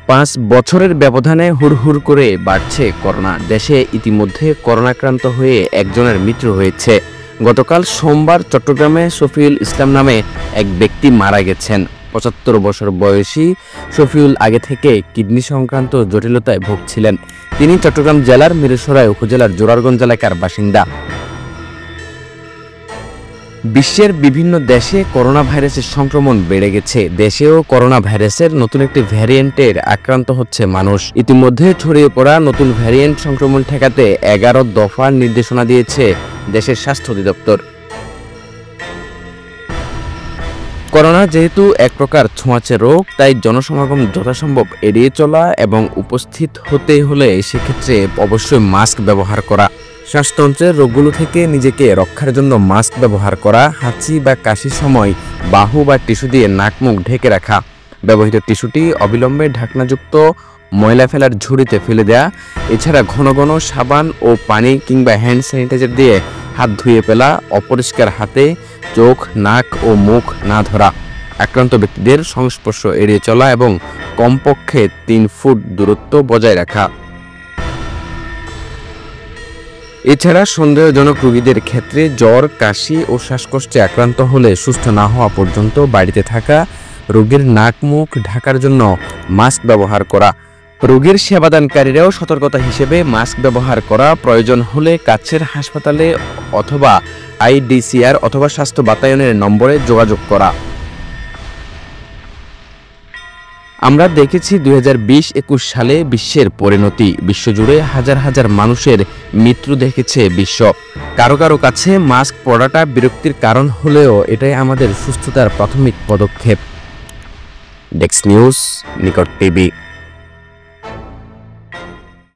5 বছরের ব্যবধানে হুড়হুড় করে বাড়ছে করোনা। দেশে ইতিমধ্যে করোনাক্রান্ত হয়ে একজনের মৃত্যু হয়েছে। গতকাল সোমবার চট্টগ্রামে শফিউল ইসলাম নামে এক ব্যক্তি মারা গেছেন। 75 বছর বয়সী শফিউল আগে থেকে কিডনি সংক্রান্ত জটিলতায় ভুগছিলেন। তিনি চট্টগ্রাম জেলার মিরসরাই উপজেলার জোরারগঞ্জ এলাকার বাসিন্দা। বিশ্বের বিভিন্ন দেশে করোনা ভাইরাসের সংক্রমণ বেড়ে গেছে। দেশেও করোনা ভাইরাসের নতুন একটি ভ্যারিয়েন্টের আক্রান্ত হচ্ছে মানুষ। ইতিমধ্যে ছড়িয়ে পড়া নতুন ভ্যারিয়েন্ট সংক্রমণ ঠেকাতে 11 দফার নির্দেশনা দিয়েছে দেশের স্বাস্থ্য অধিদপ্তর। করোনা যেহেতু এক প্রকার ছোঁয়াচে রোগ, তাই জনসমাগম যথাসম্ভব এড়িয়ে চলা এবং উপস্থিত হতে হলে সেক্ষেত্রে অবশ্যই মাস্ক ব্যবহার করা। শ্বাসতন্ত্রের রোগগুলো থেকে নিজেকে রক্ষার জন্য মাস্ক ব্যবহার করা, হাঁচি বা কাশির সময় বাহু বা টিস্যু দিয়ে নাক মুখ ঢেকে রাখা, ব্যবহৃত টিস্যুটি অবিলম্বে ঢাকনাযুক্ত ময়লা ফেলার ঝুড়িতে ফেলে দেয়া, এছাড়া ঘন ঘন সাবান ও পানি কিংবা হ্যান্ড স্যানিটাইজার দিয়ে হাত ধুয়ে ফেলা, অপরিষ্কার হাতে চোখ, নাক ও মুখ না ধরা, আক্রান্ত ব্যক্তিদের সংস্পর্শ এড়িয়ে চলা এবং কমপক্ষে 3 ফুট দূরত্ব বজায় রাখা। এছাড়া সন্দেহজনক রোগীদের ক্ষেত্রে জ্বর, কাশি ও শ্বাসকষ্টে আক্রান্ত হলে সুস্থ না হওয়া পর্যন্ত বাড়িতে থাকা, রোগীর নাক মুখ ঢাকার জন্য মাস্ক ব্যবহার করা। রোগীর সেবাদানকারীরাও সতর্কতা হিসেবে মাস্ক ব্যবহার করা, প্রয়োজন হলে কাছের হাসপাতালে অথবা আইডিসিআর অথবা স্বাস্থ্য বাতায়নের নম্বরে যোগাযোগ করা। আমরা দেখেছি 2020-21 সালে বিশ্বের পরিণতি। বিশ্বজুড়ে হাজার হাজার মানুষের মৃত্যু দেখেছে বিশ্ব। কারো কারো কাছে মাস্ক পরাটা বিরক্তির কারণ হলেও এটাই আমাদের সুস্থতার প্রাথমিক পদক্ষেপ। ডেস্ক নিউজ, নিকট টিভি।